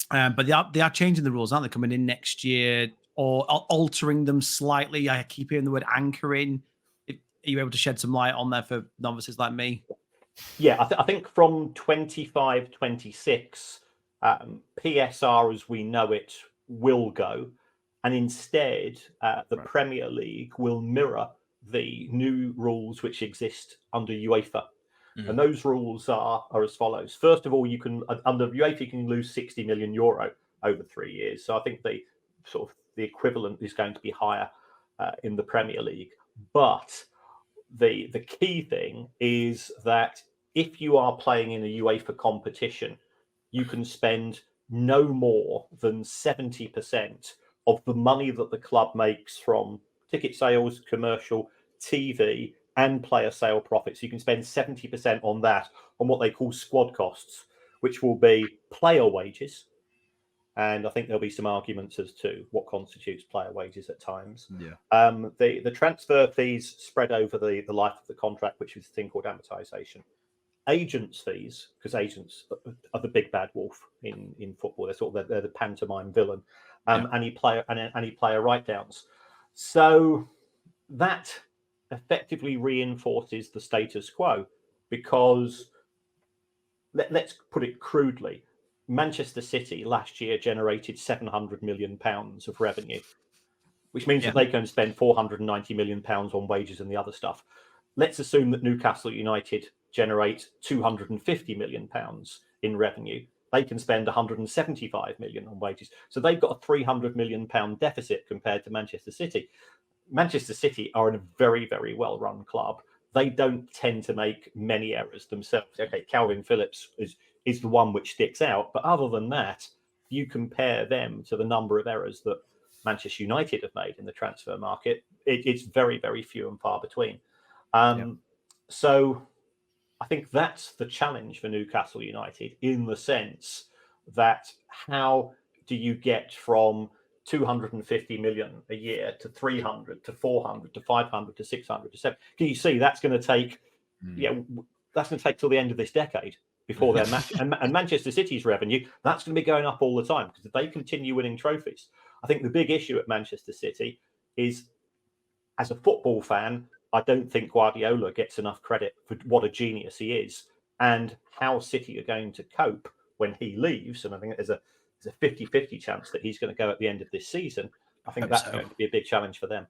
But they are changing the rules, aren't they? Coming in next year or altering them slightly. I keep hearing the word anchoring. Are you able to shed some light on there for novices like me? Yeah, I think from 25, 26, PSR as we know it will go. And instead, the Premier League will mirror the new rules which exist under UEFA. And those rules are as follows. First of all, you can under UEFA you can lose 60 million euro over 3 years. So I think the equivalent is going to be higher in the Premier League. But the key thing is that if you are playing in a UEFA competition, you can spend no more than 70% of the money that the club makes from ticket sales, commercial, TV, and player sale profits. You can spend 70% on that, on what they call squad costs, which will be player wages. And I think there'll be some arguments as to what constitutes player wages at times. Yeah. The transfer fees spread over the life of the contract, which is a thing called amortization. Agents' fees, because agents are the big bad wolf in football. They're the pantomime villain. Any player write-downs. So that effectively reinforces the status quo, because let's put it crudely. Manchester City last year generated £700 million of revenue, which means that they can spend £490 million on wages and the other stuff. Let's assume that Newcastle United generate £250 million in revenue. They can spend £175 million on wages. So they've got a £300 million deficit compared to Manchester City. Manchester City are a very, very well-run club. They don't tend to make many errors themselves. Okay, Calvin Phillips is the one which sticks out. But other than that, you compare them to the number of errors that Manchester United have made in the transfer market, it's very, very few and far between. So I think that's the challenge for Newcastle United, in the sense that how do you get from 250 million a year to 300 to 400 to 500 to 600 to 700? Can you see that's going to take that's going to take till the end of this decade before their match. And Manchester City's revenue, that's going to be going up all the time, because if they continue winning trophies. I think the big issue at Manchester City is, as a football fan, I don't think Guardiola gets enough credit for what a genius he is, and how City are going to cope when he leaves. And I think there's a 50-50 chance that he's going to go at the end of this season. I think that's going to be a big challenge for them.